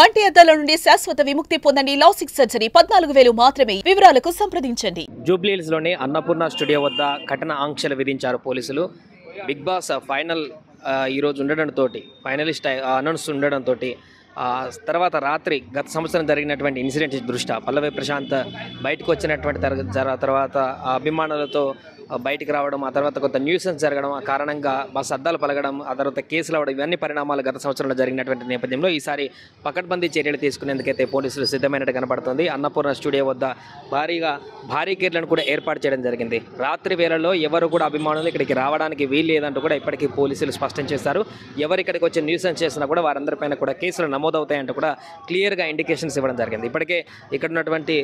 కంటి అద్దాల నుండి శాశ్వత విముక్తి పొందండి. లాసిక్ సర్జరీ 14,000 మాత్రమే. వివరాలకు సంప్రదించండి. జూబ్లీహిల్స్ లోని అన్నపూర్ణ స్టూడియో వద్ద కఠిన ఆంక్షలు విధించారు పోలీసులు. బిగ్ బాస్ ఫైనల్ ఈ రోజు ఉండడంతో ఫైనలిస్ట్ అనౌన్స్ ఉండడంతో తర్వాత రాత్రి గత సంవత్సరం జరిగినటువంటి ఇన్సిడెంట్ దృష్ట్యా పల్లవి ప్రశాంత్ బయటకు వచ్చినటువంటి తర్వాత అభిమానులతో బయటికి రావడం, ఆ తర్వాత కొంత న్యూసెన్స్ జరగడం, ఆ కారణంగా బస్ అద్దాలు పలగడం, ఆ తర్వాత కేసులు అవడం, ఇవన్నీ పరిణామాలు గత సంవత్సరంలో జరిగినటువంటి నేపథ్యంలో ఈసారి పకడ్బందీ చర్యలు తీసుకునేందుకైతే పోలీసులు సిద్ధమైనట్టు కనబడుతుంది. అన్నపూర్ణ స్టూడియో వద్ద భారీ కేర్లను కూడా ఏర్పాటు చేయడం జరిగింది. రాత్రి వేళల్లో ఎవరు కూడా అభిమానులు ఇక్కడికి రావడానికి వీలు లేదంటూ కూడా ఇప్పటికీ పోలీసులు స్పష్టం చేశారు. ఎవరు ఇక్కడికి వచ్చి న్యూసెన్స్ చేసినా కూడా వారందరిపైన కూడా కేసులు నమోదవుతాయంటూ కూడా క్లియర్గా ఇండికేషన్స్ ఇవ్వడం జరిగింది. ఇప్పటికే ఇక్కడ ఉన్నటువంటి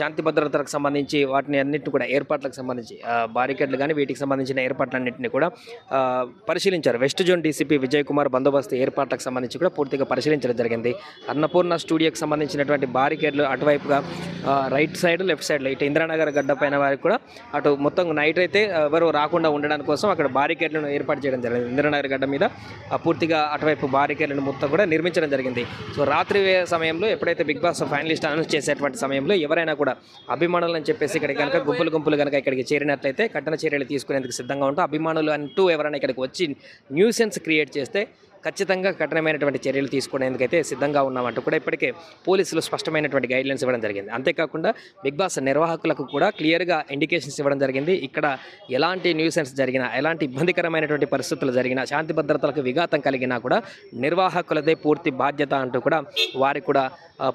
శాంతి భద్రతలకు సంబంధించి వాటిని అన్నింటిని కూడా ఏర్పాట్లకు సంబంధించి బారికేడ్లు కానీ వీటికి సంబంధించిన ఏర్పాట్లన్నింటినీ కూడా పరిశీలించారు. West zone DCP Vijay Kumar బందోబస్తు ఏర్పాట్లకు సంబంధించి కూడా పూర్తిగా పరిశీలించడం జరిగింది. అన్నపూర్ణ స్టూడియోకి సంబంధించినటువంటి బారికేడ్లు అటువైపుగా రైట్ సైడ్ లెఫ్ట్ సైడ్లో ఇటు ఇంద్రానగర్ గడ్డ పైన వారికి కూడా అటు మొత్తం నైట్ అయితే ఎవరు రాకుండా ఉండడానికి కోసం అక్కడ బారికేడ్లను ఏర్పాటు చేయడం జరిగింది. ఇంద్రానగర్ గడ్డ మీద పూర్తిగా అటువైపు బారికేడ్లను మొత్తం కూడా నిర్మించడం జరిగింది. సో రాత్రి సమయంలో ఎప్పుడైతే బిగ్ బాస్ ఫైనలిస్ట్ అనౌన్స్ చేసేటువంటి సమయంలో ఎవరైనా కూడా అభిమానులు అని చెప్పేసి ఇక్కడ కనుక గుంపులు కనుక ఇక్కడికి చేరినట్లయితే కఠిన చర్యలు తీసుకునేందుకు సిద్ధంగా ఉంటాం. అభిమానులు అంటూ ఎవరైనా ఇక్కడికి వచ్చి న్యూసెన్స్ క్రియేట్ చేస్తే ఖచ్చితంగా కఠినమైనటువంటి చర్యలు తీసుకునేందుకైతే సిద్ధంగా ఉన్నామంటూ కూడా ఇప్పటికే పోలీసులు స్పష్టమైనటువంటి గైడ్లైన్స్ ఇవ్వడం జరిగింది. అంతేకాకుండా బిగ్ బాస్ నిర్వాహకులకు కూడా క్లియర్గా ఇండికేషన్స్ ఇవ్వడం జరిగింది. ఇక్కడ ఎలాంటి న్యూసెన్స్ జరిగినా, ఎలాంటి ఇబ్బందికరమైనటువంటి పరిస్థితులు జరిగినా, శాంతి భద్రతలకు విఘాతం కలిగినా కూడా నిర్వాహకులదే పూర్తి బాధ్యత అంటూ కూడా వారికి కూడా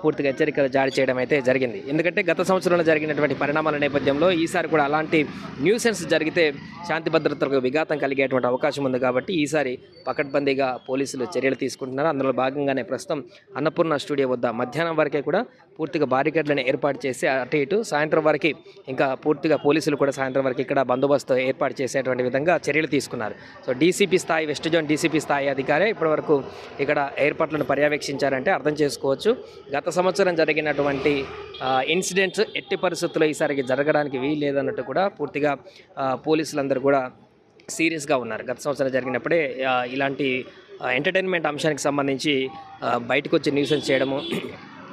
పూర్తిగా హెచ్చరికలు జారీ చేయడం అయితే జరిగింది. ఎందుకంటే గత సంవత్సరంలో జరిగినటువంటి పరిణామాల నేపథ్యంలో ఈసారి కూడా అలాంటి న్యూసెన్స్ జరిగితే శాంతి భద్రతలకు విఘాతం కలిగేటువంటి అవకాశం ఉంది. కాబట్టి ఈసారి పకడ్బందీగా పోలీసులు చర్యలు తీసుకుంటున్నారు. అందులో భాగంగానే ప్రస్తుతం అన్నపూర్ణ స్టూడియో వద్ద మధ్యాహ్నం వరకే కూడా పూర్తిగా బారికేడ్లను ఏర్పాటు చేసి అటు ఇటు సాయంత్రం వరకు ఇంకా పూర్తిగా పోలీసులు కూడా సాయంత్రం వరకు ఇక్కడ బందోబస్తు ఏర్పాటు చేసేటువంటి విధంగా చర్యలు తీసుకున్నారు. సో డీసీపీ స్థాయి వెస్ట్ జోన్ డీసీపీ స్థాయి అధికారే ఇప్పటివరకు ఇక్కడ ఏర్పాట్లను పర్యవేక్షించారంటే అర్థం చేసుకోవచ్చు. గత సంవత్సరం జరిగినటువంటి ఇన్సిడెంట్స్ ఎట్టి పరిస్థితుల్లో ఈసారికి జరగడానికి వీలు లేదన్నట్టు కూడా పూర్తిగా పోలీసులందరూ కూడా సీరియస్గా ఉన్నారు. గత సంవత్సరం జరిగినప్పుడే ఇలాంటి ఎంటర్టైన్మెంట్ అంశానికి సంబంధించి బయటకు వచ్చి న్యూసెన్స్ చేయడము,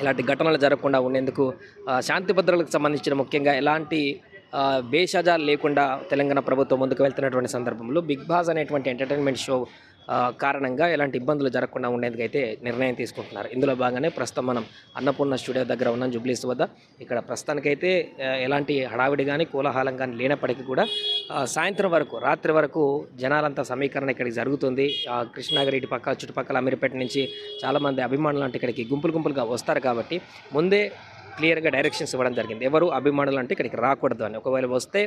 ఇలాంటి ఘటనలు జరగకుండా ఉండేందుకు శాంతి భద్రతలకు సంబంధించిన ముఖ్యంగా ఎలాంటి భేషజాలు లేకుండా తెలంగాణ ప్రభుత్వం ముందుకు వెళ్తున్నటువంటి సందర్భంలో బిగ్ బాస్ అనేటువంటి ఎంటర్టైన్మెంట్ షో కారణంగా ఎలాంటి ఇబ్బందులు జరగకుండా ఉండేందుకైతే నిర్ణయం తీసుకుంటున్నారు. ఇందులో భాగంగానే ప్రస్తుతం మనం అన్నపూర్ణ స్టూడియో దగ్గర ఉన్నాం జూబ్లీహిల్స్ వద్ద. ఇక్కడ ప్రస్తుతానికైతే ఎలాంటి హడావిడి కానీ కోలాహలం కానీ లేనప్పటికీ కూడా సాయంత్రం వరకు రాత్రి వరకు జనాలంతా సమీకరణ ఇక్కడికి జరుగుతుంది. కృష్ణాగిరి ఇటు పక్క చుట్టుపక్కల అమీర్పేట నుంచి చాలామంది అభిమానులు అంటే ఇక్కడికి గుంపులుగా వస్తారు. కాబట్టి ముందే క్లియర్గా డైరెక్షన్స్ ఇవ్వడం జరిగింది. ఎవరు అభిమానులు అంటే ఇక్కడికి రాకూడదు అని. ఒకవేళ వస్తే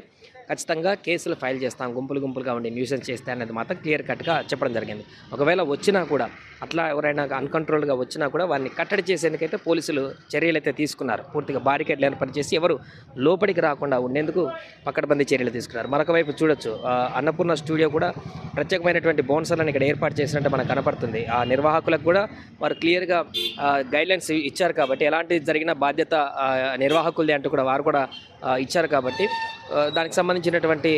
ఖచ్చితంగా కేసులు ఫైల్ చేస్తాం, గుంపులుగా ఉండి న్యూసెన్స్ చేస్తే అనేది మాత్రం క్లియర్ కట్గా చెప్పడం జరిగింది. ఒకవేళ వచ్చినా కూడా అట్లా ఎవరైనా అన్కంట్రోల్గా వచ్చినా కూడా వారిని కట్టడి చేసేందుకైతే పోలీసులు చర్యలు అయితే తీసుకున్నారు. పూర్తిగా బారికేడ్లు ఏర్పాటు చేసి ఎవరు లోపలికి రాకుండా ఉండేందుకు పకడ్బందీ చర్యలు తీసుకున్నారు. మరొక వైపు చూడొచ్చు అన్నపూర్ణ స్టూడియో కూడా ప్రత్యేకమైనటువంటి బౌన్సర్లను ఇక్కడ ఏర్పాటు చేసినట్టు మనకు కనపడుతుంది. ఆ నిర్వాహకులకు కూడా వారు క్లియర్గా గైడ్లైన్స్ ఇచ్చారు. కాబట్టి ఎలాంటి జరిగిన బాధ్యత నిర్వాహకులది అంటూ కూడా వారు కూడా ఇచ్చారు. కాబట్టి దానికి సంబంధించినటువంటి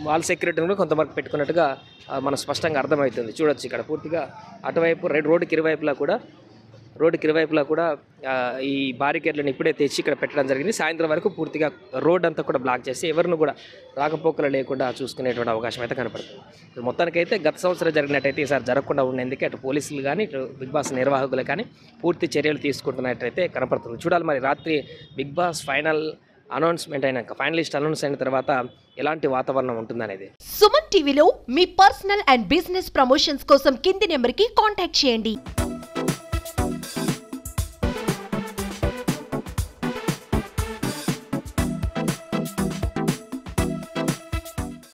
వాల్ సెక్యూరిటీని కూడా కొంతవరకు పెట్టుకున్నట్టుగా మనం స్పష్టంగా అర్థమవుతుంది. చూడొచ్చు ఇక్కడ పూర్తిగా అటువైపు రోడ్డుకి ఇరువైపులా కూడా ఈ బారికేడ్లను ఇప్పుడే తెచ్చి ఇక్కడ పెట్టడం జరిగింది. సాయంత్రం వరకు పూర్తిగా రోడ్ అంతా కూడా బ్లాక్ చేసి ఎవరిని కూడా రాకపోకలు లేకుండా చూసుకునేటువంటి అవకాశం అయితే కనపడుతుంది. మొత్తానికైతే గత సంవత్సరం జరిగినట్టయితే ఈసారి జరగకుండా ఉండేందుకే అటు పోలీసులు కానీ ఇటు బిగ్ బాస్ నిర్వాహకులు కానీ పూర్తి చర్యలు తీసుకుంటున్నట్టయితే కనపడుతుంది. చూడాలి మరి రాత్రి బిగ్ బాస్ ఫైనల్ అనౌన్స్మెంట్ అయినాక, ఫైనలిస్ట్ అనౌన్స్ అయిన తర్వాత ఎలాంటి వాతావరణం ఉంటుందనేది. సుమన్ టీవీలో మీ పర్సనల్ అండ్ బిజినెస్ ప్రమోషన్స్ కోసం కింది నెంబర్కి కాంటాక్ట్ చేయండి.